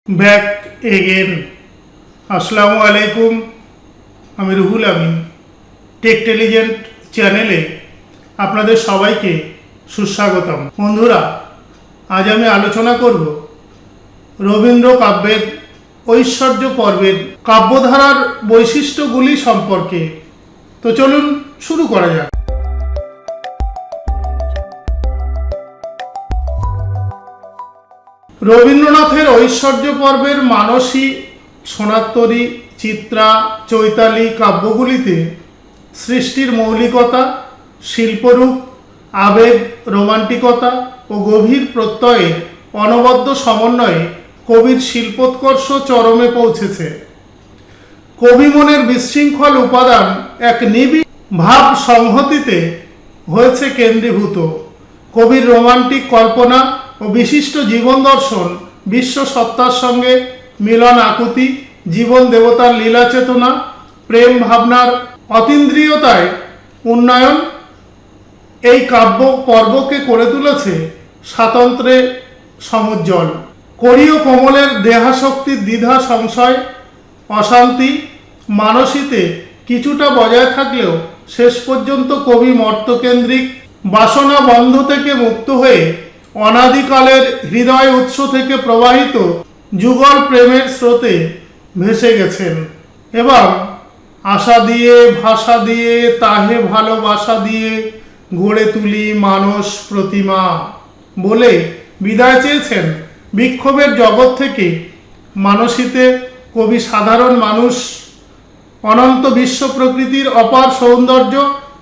Back again. আসসালামু আলাইকুম, আমি রুহুল আমিন। টেকটেলিজেন্ট চ্যানেলে আপনাদের সবাইকে সুস্বাগতম। বন্ধুরা, আজ আমি আলোচনা করব রবীন্দ্র কাব্যের ঐশ্বর্য পর্বের কাব্যধারার বৈশিষ্ট্যগুলি সম্পর্কে। তো চলুন শুরু করা যাক। রবীন্দ্রনাথের ঐশ্বর্য পর্বের মানসী, সোনাত্তরী, চিত্রা, চৈতালি কাব্যগুলিতে সৃষ্টির মৌলিকতা, শিল্পরূপ, আবেগ, রোমান্টিকতা ও গভীর প্রত্যয়ের অনবদ্য সমন্বয়ে কবির শিল্পোৎকর্ষ চরমে পৌঁছেছে। কবি মনের বিশৃঙ্খল উপাদান এক নিবিড় ভাব সংহতিতে হয়েছে কেন্দ্রীভূত। কবির রোমান্টিক কল্পনা ও বিশিষ্ট জীবন দর্শন, বিশ্ব সত্তার সঙ্গে মিলন আকুতি, জীবন দেবতার লীলা চেতনা, প্রেম ভাবনার অতীন্দ্রিয়তায় উন্নয়ন এই কাব্য পর্বকে করে তুলেছে স্বাতন্ত্র্যে সমুজ্জ্বল। করিও কোমলের দেহাশক্তির দ্বিধা, সংশয়, অশান্তি মানসীতে কিছুটা বজায় থাকলেও শেষ পর্যন্ত কবি মর্তকেন্দ্রিক বাসনা বন্ধ থেকে মুক্ত হয়ে অনাদিকালের হৃদয় উৎস থেকে প্রবাহিত যুগল প্রেমের স্রোতে ভেসে গেছেন এবং আশা দিয়ে, ভাষা দিয়ে, তাহে ভালোবাসা দিয়ে গড়ে তুলি মানস প্রতিমা বলে বিদায় চেয়েছেন বিক্ষোভের জগৎ থেকে। মানসীতে কবি সাধারণ মানুষ, অনন্ত বিশ্ব প্রকৃতির অপার সৌন্দর্য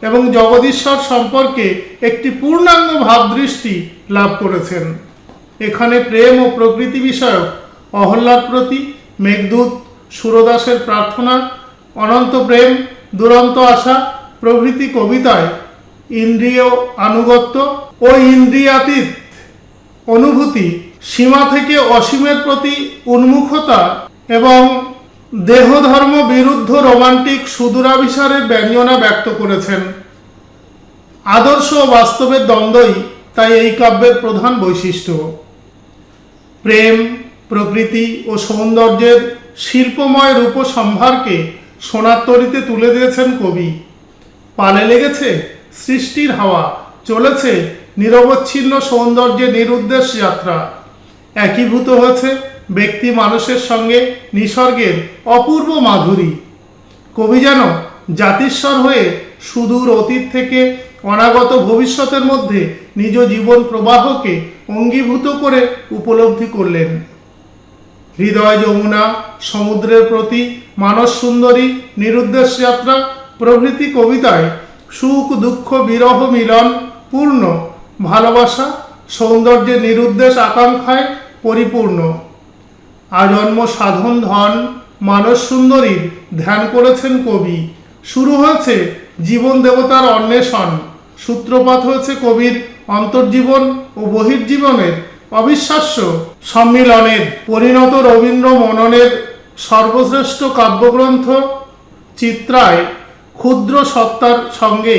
এবং জগদীশ্বর সম্পর্কে একটি পূর্ণাঙ্গ ভাবদৃষ্টি লাভ করেছেন। এখানে প্রেম ও প্রকৃতি বিষয়ক অহল্যার প্রতি মেঘদূত, সুরদাসের প্রার্থনা, অনন্ত প্রেম, দুরন্ত আশা প্রভৃতি কবিতায় ইন্দ্রিয় আনুগত্য ও ইন্দ্রিয়াতীত অনুভূতি, সীমা থেকে অসীমের প্রতি উন্মুখতা এবং দেহধর্ম বিরুদ্ধ রোমান্টিক সুদূরাভিসারের ব্যঞ্জনা ব্যক্ত করেছেন। আদর্শ ও বাস্তবের দ্বন্দ্বই তাই এই কাব্যের প্রধান বৈশিষ্ট্য। প্রেম, প্রকৃতি ও সৌন্দর্যের শিল্পময় রূপসম্ভারকে সোনাত্তরীতে তুলে দিয়েছেন কবি। পালে লেগেছে সৃষ্টির হাওয়া, চলেছে নিরবচ্ছিন্ন সৌন্দর্যে নিরুদ্দেশ যাত্রা। একীভূত হয়েছে ব্যক্তি মানুষের সঙ্গে নিসর্গের অপূর্ব মাধুরী। কবি যেন জাতিস্বর হয়ে সুদূর অতীত থেকে অনাগত ভবিষ্যতের মধ্যে নিজ জীবন প্রবাহকে অঙ্গীভূত করে উপলব্ধি করলেন। হৃদয় যমুনা, সমুদ্রের প্রতি, মানস সুন্দরী, নিরুদ্দেশ যাত্রা প্রভৃতি কবিতায় সুখ দুঃখ বিরহ মিলন পূর্ণ ভালোবাসা, সৌন্দর্যের নিরুদ্দেশ আকাঙ্ক্ষায় পরিপূর্ণ। আজন্ম সাধন ধন মানস সুন্দরীর ধ্যান করেছেন কবি। শুরু হয়েছে জীবন দেবতার অন্বেষণ, সূত্রপাত হয়েছে কবির অন্তর্জীবন ও বহির্জীবনের অবিশ্বাস্য সম্মিলনের। পরিণত রবীন্দ্র মননের সর্বশ্রেষ্ঠ কাব্যগ্রন্থ চিত্রায় ক্ষুদ্র সত্তার সঙ্গে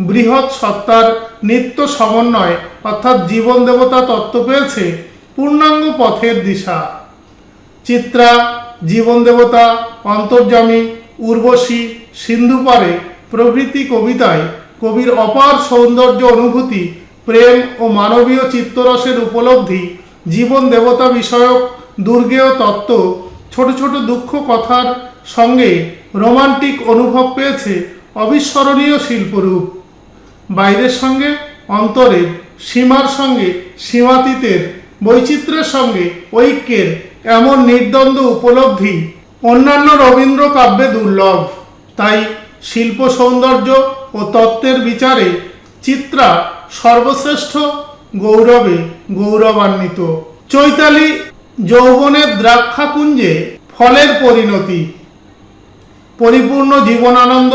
বৃহৎ সত্তার নিত্য সমন্বয় অর্থাৎ জীবন দেবতা তত্ত্ব পেয়েছে পূর্ণাঙ্গ পথের দিশা। চিত্রা, জীবন দেবতা, অন্তর্যামী, উর্বশী, সিন্ধুপারে প্রভৃতি কবিতায় কবির অপার সৌন্দর্য অনুভূতি, প্রেম ও মানবীয় চিত্তরসের উপলব্ধি, জীবন দেবতা বিষয়ক দুর্গেয় তত্ত্ব, ছোট ছোট দুঃখ কথার সঙ্গে রোমান্টিক অনুভব পেয়েছে অবিস্মরণীয় শিল্পরূপ। বাইরের সঙ্গে অন্তরের, সীমার সঙ্গে সীমাতীতের, বৈচিত্র্যের সঙ্গে ঐক্যের এমন নির্দ্বন্দ্ব উপলব্ধি অন্যান্য রবীন্দ্র কাব্যে দুর্লভ। তাই শিল্প সৌন্দর্য ও তত্ত্বের বিচারে চিত্রা সর্বশ্রেষ্ঠ গৌরবে গৌরবান্বিত। চৈতালি যৌবনের দ্রাক্ষাকুঞ্জে ফলের পরিণতি, পরিপূর্ণ জীবনানন্দ,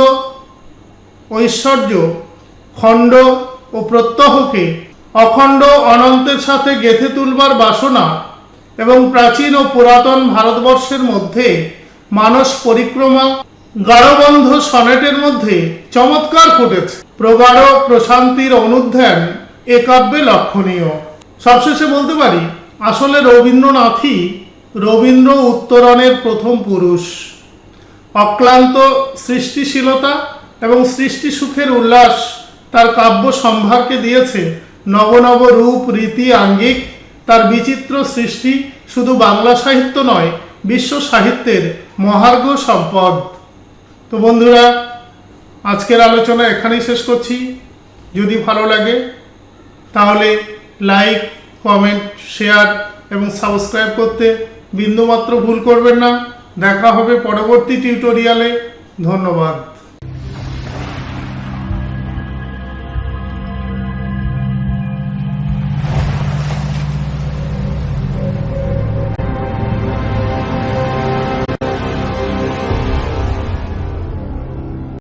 ঐশ্বর্য, খণ্ড ও প্রত্যহকে অখণ্ড অনন্তের সাথে গেঁথে তুলবার বাসনা এবং প্রাচীন ও পুরাতন ভারতবর্ষের মধ্যে মানস পরিক্রমা গাঢ়বন্ধ সনেটের মধ্যে চমৎকার ফুটেছে। প্রগাঢ় প্রশান্তির অনুধ্যান এ কাব্যে লক্ষণীয়। সবশেষে বলতে পারি, আসলে রবীন্দ্রনাথই রবীন্দ্র উত্তরণের প্রথম পুরুষ। অক্লান্ত সৃষ্টিশীলতা এবং সৃষ্টি সুখের উল্লাস তার কাব্য সম্ভারকে দিয়েছে নব নব রূপ, রীতি, আঙ্গিক। তার বিচিত্র সৃষ্টি শুধু বাংলা সাহিত্য নয়, বিশ্ব সাহিত্যের মহার্ঘ সম্পদ। তো বন্ধুরা, আজকের আলোচনা এখানেই শেষ করছি। যদি ভালো লাগে তাহলে লাইক, কমেন্ট, শেয়ার এবং সাবস্ক্রাইব করতে বিন্দুমাত্র ভুল করবেন না। দেখা হবে পরবর্তী টিউটোরিয়ালে। ধন্যবাদ।